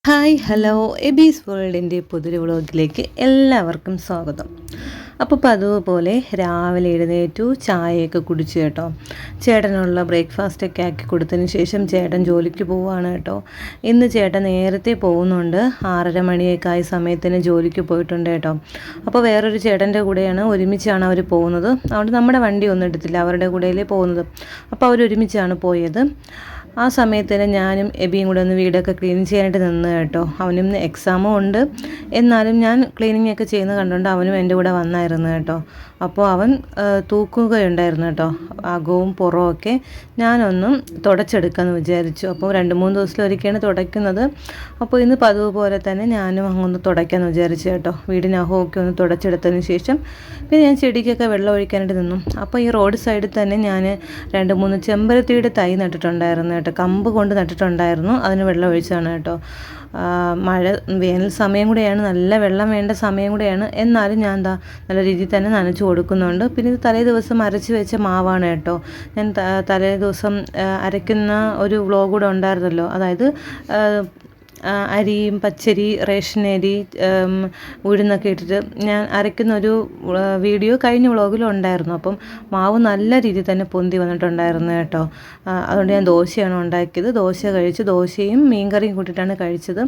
Hi hello എബീസ് വേൾഡിൻ്റെ പുതിയൊരു വ്ളോഗിലേക്ക് എല്ലാവർക്കും സ്വാഗതം. അപ്പോൾ അതുപോലെ രാവിലെ എഴുന്നേറ്റു ചായയൊക്കെ കുടിച്ചു കേട്ടോ. ചേട്ടനുള്ള ബ്രേക്ക്ഫാസ്റ്റൊക്കെ ആക്കി കൊടുത്തതിന് ശേഷം ചേട്ടൻ ജോലിക്ക് പോവുകയാണ് കേട്ടോ. ഇന്ന് ചേട്ടൻ നേരത്തെ പോകുന്നുണ്ട്, 6:30 മണിയൊക്കെ ആയ സമയത്തിന് ജോലിക്ക് പോയിട്ടുണ്ട് കേട്ടോ. അപ്പോൾ വേറൊരു ചേട്ടൻ്റെ കൂടെയാണ്, ഒരുമിച്ചാണ് അവർ പോകുന്നത്. അതുകൊണ്ട് നമ്മുടെ വണ്ടി ഒന്നും എടുത്തില്ല, അവരുടെ കൂടെയല്ലേ പോകുന്നത്. അപ്പോൾ അവരൊരുമിച്ചാണ് പോയത്. ആ സമയത്തിന് ഞാനും എബിയും കൂടെ ഒന്ന് വീടൊക്കെ ക്ലീൻ ചെയ്യാനായിട്ട് നിന്ന് കേട്ടോ. അവനും എക്സാമും ഉണ്ട്, എന്നാലും ഞാൻ ക്ലീനിങ് ഒക്കെ ചെയ്യുന്നത് കണ്ടുകൊണ്ട് അവനും എൻ്റെ കൂടെ വന്നായിരുന്നു കേട്ടോ. അപ്പോൾ അവൻ തൂക്കുകയുണ്ടായിരുന്നു കേട്ടോ, അകവും പുറവും ഒക്കെ. ഞാനൊന്നും തുടച്ചെടുക്കാമെന്ന് വിചാരിച്ചു. അപ്പോൾ 2-3 ദിവസത്തിലൊരിക്കലാണ് തുടയ്ക്കുന്നത്. അപ്പോൾ ഇന്ന് പതിവ് പോലെ തന്നെ ഞാനും അങ്ങൊന്ന് തുടയ്ക്കാമെന്ന് വിചാരിച്ചു കേട്ടോ. വീടിനകമൊക്കെ ഒന്ന് തുടച്ചെടുത്തതിന് ശേഷം പിന്നെ ഞാൻ ചെടിക്കൊക്കെ വെള്ളം ഒഴിക്കാനായിട്ട് നിന്നു. അപ്പോൾ ഈ റോഡ് സൈഡിൽ തന്നെ ഞാൻ 2-3 ചെമ്പരത്തിയുടെ തൈ നട്ടിട്ടുണ്ടായിരുന്നു കേട്ടോ. കമ്പ് കൊണ്ട് നട്ടിട്ടുണ്ടായിരുന്നു, അതിന് വെള്ളം ഒഴിച്ചതാണ് കേട്ടോ. വേനൽ സമയം കൂടെയാണ്, നല്ല വെള്ളം വേണ്ട സമയം കൂടെയാണ്. എന്നാലും ഞാൻ നല്ല രീതിയിൽ തന്നെ നനച്ചു കൊടുക്കുന്നുണ്ട്. പിന്നെ ഇത് തലേ ദിവസം അരച്ച് വെച്ച മാവാണ് കേട്ടോ. ഞാൻ തലേ ദിവസം അരയ്ക്കുന്ന ഒരു വ്ളോഗ് കൂടെ ഉണ്ടായിരുന്നല്ലോ, അതായത് അരിയും പച്ചരി, റേഷൻ അരി, ഉഴുന്നൊക്കെ ഇട്ടിട്ട് ഞാൻ അരയ്ക്കുന്ന ഒരു വീഡിയോ കഴിഞ്ഞ വ്ളോഗിലും ഉണ്ടായിരുന്നു. അപ്പം മാവ് നല്ല രീതിയിൽ തന്നെ പൊന്തി വന്നിട്ടുണ്ടായിരുന്നു കേട്ടോ. അതുകൊണ്ട് ഞാൻ ദോശയാണ് ഉണ്ടാക്കിയത്. ദോശ കഴിച്ച്, ദോശയും മീൻകറിയും കൂട്ടിയിട്ടാണ് കഴിച്ചത്.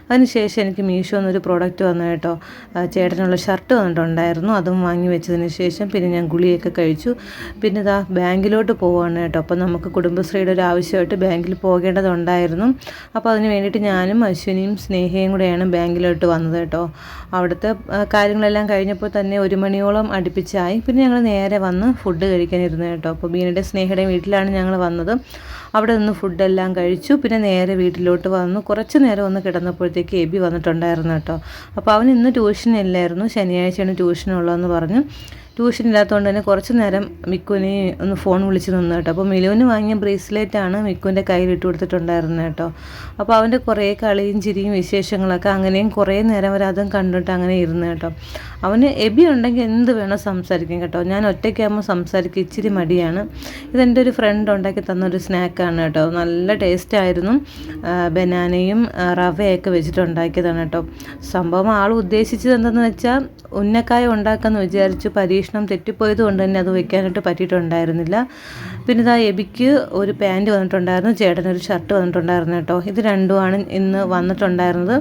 അതിനുശേഷം എനിക്ക് മീഷോ എന്നൊരു പ്രോഡക്റ്റ് വന്നു കേട്ടോ. ചേട്ടനുള്ള ഷർട്ട് വന്നിട്ടുണ്ടായിരുന്നു, അതും വാങ്ങി വെച്ചതിന് ശേഷം പിന്നെ ഞാൻ ഗുളിയൊക്കെ കഴിച്ചു. പിന്നെ ബാങ്കിലോട്ട് പോവുകയാണ് കേട്ടോ. അപ്പം നമുക്ക് കുടുംബശ്രീയുടെ ഒരു ആവശ്യമായിട്ട് ബാങ്കിൽ പോകേണ്ടതുണ്ടായിരുന്നു. അപ്പോൾ അതിന് വേണ്ടിയിട്ട് ഞാനും അശ്വിനിയും സ്നേഹയും കൂടെയാണ് ബാങ്കിലോട്ട് വന്നത് കേട്ടോ. അവിടുത്തെ കാര്യങ്ങളെല്ലാം കഴിഞ്ഞപ്പോൾ തന്നെ 1 മണിയോളം അടുപ്പിച്ചായി. പിന്നെ ഞങ്ങൾ നേരെ വന്ന് ഫുഡ് കഴിക്കാനിരുന്നു കേട്ടോ. അപ്പോൾ ബീനയുടെ സ്നേഹയുടെ വീട്ടിലാണ് ഞങ്ങൾ വന്നത്. അവിടെ നിന്ന് ഫുഡെല്ലാം കഴിച്ചു. പിന്നെ നേരെ വീട്ടിലോട്ട് വന്നു. കുറച്ച് നേരം ഒന്ന് കിടന്നപ്പോഴത്തേക്ക് എബി വന്നിട്ടുണ്ടായിരുന്നു കേട്ടോ. അപ്പോൾ അവൻ ഇന്ന് ട്യൂഷനില്ലായിരുന്നു, ശനിയാഴ്ചയാണ് ട്യൂഷനുള്ളതെന്ന് പറഞ്ഞു. ട്യൂഷൻ ഇല്ലാത്തതുകൊണ്ട് തന്നെ കുറച്ച് നേരം മിക്കുവിനെ ഒന്ന് ഫോൺ വിളിച്ച് നിന്ന് കേട്ടോ. അപ്പോൾ മിലുവിന് വാങ്ങിയ ബ്രേസ്ലെറ്റാണ് മിക്കുവിൻ്റെ കയ്യിൽ ഇട്ട് കൊടുത്തിട്ടുണ്ടായിരുന്നത് കേട്ടോ. അപ്പോൾ അവൻ്റെ കുറേ കളിയും ചിരിയും വിശേഷങ്ങളൊക്കെ അങ്ങനെയും കുറേ നേരം അവർ അതും കണ്ടിട്ട് അങ്ങനെ ഇരുന്ന് കേട്ടോ. അവന് എബി ഉണ്ടെങ്കിൽ എന്ത് വേണോ സംസാരിക്കും കേട്ടോ. ഞാൻ ഒറ്റയ്ക്കാകുമ്പോൾ സംസാരിക്കും, ഇച്ചിരി മടിയാണ്. ഇതെൻ്റെ ഒരു ഫ്രണ്ട് ഉണ്ടാക്കി തന്നൊരു സ്നാക്കാണ് കേട്ടോ. നല്ല ടേസ്റ്റായിരുന്നു. ബനാനയും റവയൊക്കെ വെച്ചിട്ടുണ്ടാക്കിയതാണ് കേട്ടോ. സംഭവം ആൾ ഉദ്ദേശിച്ചത് എന്തെന്ന് വെച്ചാൽ ഉന്നക്കായ ഉണ്ടാക്കാമെന്ന് വിചാരിച്ചു. പരീക്ഷണം തെറ്റിപ്പോയത് കൊണ്ട് തന്നെ അത് വെക്കാനായിട്ട് പറ്റിയിട്ടുണ്ടായിരുന്നില്ല. പിന്നെ എബിക്ക് ഒരു പാൻറ്റ് വന്നിട്ടുണ്ടായിരുന്നു, ചേട്ടനൊരു ഷർട്ട് വന്നിട്ടുണ്ടായിരുന്നു കേട്ടോ. ഇത് രണ്ടുമാണ് ഇന്ന് വന്നിട്ടുണ്ടായിരുന്നത്.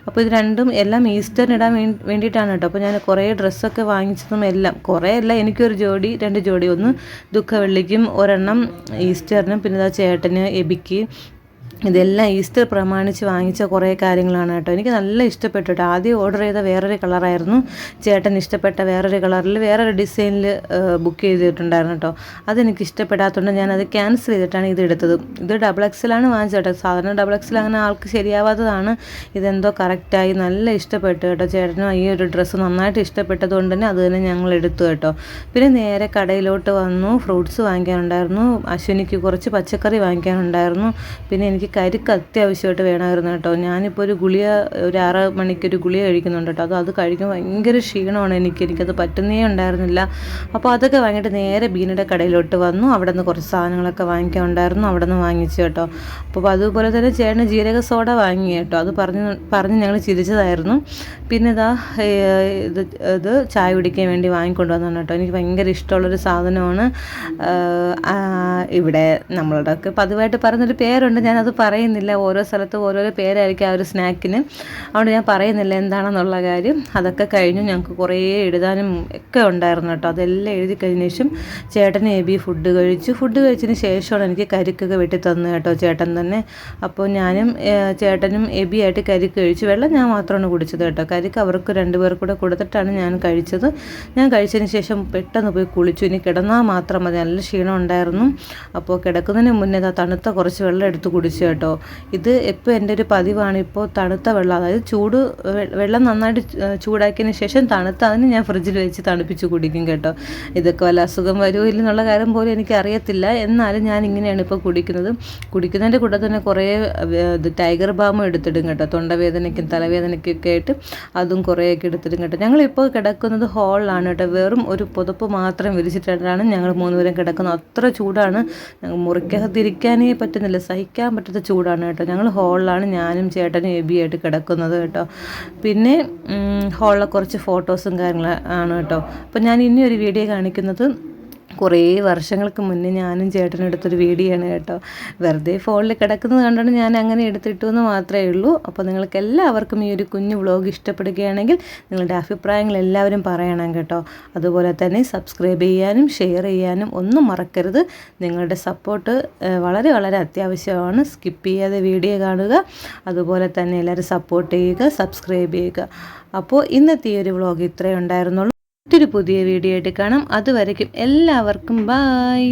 അപ്പോൾ ഇത് രണ്ടും എല്ലാം ഈസ്റ്ററിന് ഇടാൻ വേണ്ടിയിട്ടാണ് കേട്ടോ. അപ്പോൾ ഞാൻ കുറേ ഡ്രസ്സൊക്കെ വാങ്ങിച്ചതും എല്ലാം, കുറേ അല്ല, എനിക്കൊരു ജോഡി 2 ജോഡി, ഒന്ന് ദുഃഖവെള്ളിക്കും ഒരെണ്ണം ഈസ്റ്ററിനും, പിന്നെ ചേട്ടന് എബിക്ക്. ഇതെല്ലാം ഈസ്റ്റർ പ്രമാണിച്ച് വാങ്ങിച്ച കുറേ കാര്യങ്ങളാണ് കേട്ടോ. എനിക്ക് നല്ല ഇഷ്ടപ്പെട്ടു കേട്ടോ. ആദ്യം ഓർഡർ ചെയ്ത വേറൊരു കളറായിരുന്നു, ചേട്ടൻ ഇഷ്ടപ്പെട്ട വേറൊരു കളറിൽ വേറൊരു ഡിസൈനിൽ ബുക്ക് ചെയ്തിട്ടുണ്ടായിരുന്നു കേട്ടോ. അതെനിക്ക് ഇഷ്ടപ്പെടാത്തതുകൊണ്ട് ഞാനത് ക്യാൻസൽ ചെയ്തിട്ടാണ് ഇത് എടുത്തത്. ഇത് XXL വാങ്ങിച്ചത് കേട്ടോ. സാധാരണ XXL അങ്ങനെ ആൾക്ക് ശരിയാവാത്തതാണ്. ഇതെന്തോ കറക്റ്റായി, നല്ല ഇഷ്ടപ്പെട്ടു കേട്ടോ. ചേട്ടനും ഈ ഒരു ഡ്രസ്സ് നന്നായിട്ട് ഇഷ്ടപ്പെട്ടത് കൊണ്ട് തന്നെ അത് തന്നെ ഞങ്ങൾ എടുത്തു കേട്ടോ. പിന്നെ നേരെ കടയിലോട്ട് വന്നു. ഫ്രൂട്ട്സ് വാങ്ങിക്കാനുണ്ടായിരുന്നു, അശ്വിനിക്ക് കുറച്ച് പച്ചക്കറി വാങ്ങിക്കാനുണ്ടായിരുന്നു. പിന്നെ എനിക്ക് കരിക്ക് അത്യാവശ്യമായിട്ട് വേണമായിരുന്നു കേട്ടോ. ഞാനിപ്പോൾ ഒരു 6 മണിക്കൊരു ഗുളിക കഴിക്കുന്നുണ്ട് കേട്ടോ. അത് കഴിക്കുമ്പോൾ ഭയങ്കര ക്ഷീണമാണ് എനിക്കത് പറ്റുന്നേ ഉണ്ടായിരുന്നില്ല. അപ്പോൾ അതൊക്കെ വാങ്ങിയിട്ട് നേരെ ബീനയുടെ കടയിലോട്ട് വന്നു. അവിടെ നിന്ന് കുറച്ച് സാധനങ്ങളൊക്കെ വാങ്ങിക്കാനുണ്ടായിരുന്നു, അവിടെ നിന്ന് വാങ്ങിച്ചു കേട്ടോ. അപ്പോൾ അതുപോലെ തന്നെ ചേട്ടന് ജീരക സോഡ വാങ്ങി കേട്ടോ. അത് പറഞ്ഞ് ഞങ്ങൾ ചിരിച്ചതായിരുന്നു. പിന്നെ ഇത് ചായ കുടിക്കാൻ വേണ്ടി വാങ്ങിക്കൊണ്ട് വന്നതാണ് കേട്ടോ. എനിക്ക് ഭയങ്കര ഇഷ്ടമുള്ളൊരു സാധനമാണ്. ഇവിടെ നമ്മളുടെയൊക്കെ പതിവായിട്ട് പറയുന്നൊരു പേരുണ്ട്, ഞാനത് പറയുന്നില്ല. ഓരോ സ്ഥലത്തും ഓരോരോ പേരായിരിക്കും ആ ഒരു സ്നാക്കിന്. അതുകൊണ്ട് ഞാൻ പറയുന്നില്ല എന്താണെന്നുള്ള കാര്യം. അതൊക്കെ കഴിഞ്ഞു. ഞങ്ങൾക്ക് കുറേ എഴുതാനും ഒക്കെ ഉണ്ടായിരുന്നു കേട്ടോ. അതെല്ലാം എഴുതി കഴിഞ്ഞ ശേഷം ചേട്ടന് എബി ഫുഡ് കഴിച്ചതിന് ശേഷമാണ് എനിക്ക് കരിക്കൊക്കെ വെട്ടി തന്നു കേട്ടോ, ചേട്ടൻ തന്നെ. അപ്പോൾ ഞാനും ചേട്ടനും എബിയായിട്ട് കരിക്ക് കഴിച്ചു. വെള്ളം ഞാൻ മാത്രമാണ് കുടിച്ചത് കേട്ടോ. കരിക്ക് അവർക്ക് 2 പേർ കൂടെ കൊടുത്തിട്ടാണ് ഞാൻ കഴിച്ചത്. ഞാൻ കഴിച്ചതിന് ശേഷം പെട്ടെന്ന് പോയി കുളിച്ചു. ഇനി കിടന്നാൽ മാത്രം മതി, നല്ല ക്ഷീണം ഉണ്ടായിരുന്നു. അപ്പോൾ കിടക്കുന്നതിന് മുന്നേ തണുത്ത കുറച്ച് വെള്ളം എടുത്ത് കുടിച്ചു കേട്ടോ. ഇത് ഇപ്പോൾ എൻ്റെ ഒരു പതിവാണ്. ഇപ്പോൾ തണുത്ത വെള്ളം, അതായത് വെള്ളം നന്നായിട്ട് ചൂടാക്കിയതിന് ശേഷം അതിന് ഞാൻ ഫ്രിഡ്ജിൽ വെച്ച് തണുപ്പിച്ച് കുടിക്കും കേട്ടോ. ഇതൊക്കെ വല്ല അസുഖം വരുമോ ഇല്ലെന്നുള്ള കാര്യം പോലും എനിക്കറിയത്തില്ല. എന്നാലും ഞാൻ ഇങ്ങനെയാണ് ഇപ്പോൾ കുടിക്കുന്നതിൻ്റെ കൂടെ തന്നെ കുറേ ടൈഗർ ബാം എടുത്തിടും കേട്ടോ. തൊണ്ടവേദനയ്ക്കും തലവേദനയ്ക്കൊക്കെ ആയിട്ട് അതും കുറേയൊക്കെ എടുത്തിടും കേട്ടോ. ഞങ്ങളിപ്പോൾ കിടക്കുന്നത് ഹാളിലാണ് കേട്ടോ. വെറും ഒരു പുതപ്പ് മാത്രം വിരിച്ചിട്ടാണ് ഞങ്ങൾ 3 പേരും കിടക്കുന്നത്. അത്ര ചൂടാണ്, മുറിക്കകത്തിരിക്കാനേ പറ്റുന്നില്ല, സഹിക്കാൻ പറ്റുന്നില്ല. വല്ലാത്ത ചൂടാണ് കേട്ടോ. ഞങ്ങൾ ഹോളിലാണ് ഞാനും ചേട്ടനും എബിയായിട്ട് കിടക്കുന്നത് കേട്ടോ. പിന്നെ ഹോളിലെ കുറച്ച് ഫോട്ടോസും കാര്യങ്ങളാണ് കേട്ടോ. അപ്പോൾ ഞാൻ ഇനി ഒരു വീഡിയോ കാണിക്കുന്നത് കുറേ വർഷങ്ങൾക്ക് മുന്നേ ഞാനും ചേട്ടനും എടുത്തൊരു വീഡിയോ ആണ് കേട്ടോ. വെറുതെ ഫോണിൽ കിടക്കുന്നത് കണ്ടാണ് ഞാൻ അങ്ങനെ എടുത്തിട്ടു എന്ന് മാത്രമേ ഉള്ളൂ. അപ്പോൾ നിങ്ങൾക്ക് എല്ലാവർക്കും ഈ ഒരു കുഞ്ഞു വ്ളോഗ് ഇഷ്ടപ്പെടുകയാണെങ്കിൽ നിങ്ങളുടെ അഭിപ്രായങ്ങൾ എല്ലാവരും പറയണം കേട്ടോ. അതുപോലെ തന്നെ സബ്സ്ക്രൈബ് ചെയ്യാനും ഷെയർ ചെയ്യാനും ഒന്നും മറക്കരുത്. നിങ്ങളുടെ സപ്പോർട്ട് വളരെ വളരെ അത്യാവശ്യമാണ്. സ്കിപ്പ് ചെയ്യാതെ വീഡിയോ കാണുക. അതുപോലെ തന്നെ എല്ലാവരും സപ്പോർട്ട് ചെയ്യുക, സബ്സ്ക്രൈബ് ചെയ്യുക. അപ്പോൾ ഇന്നത്തെ ഈ ഒരു വ്ളോഗ് ഇത്രയേ ഉണ്ടായിരുന്നുള്ളൂ. മറ്റൊരു പുതിയ വീഡിയോ ആയിട്ട് കാണാം. അതുവരയ്ക്കും എല്ലാവർക്കും ബായ്.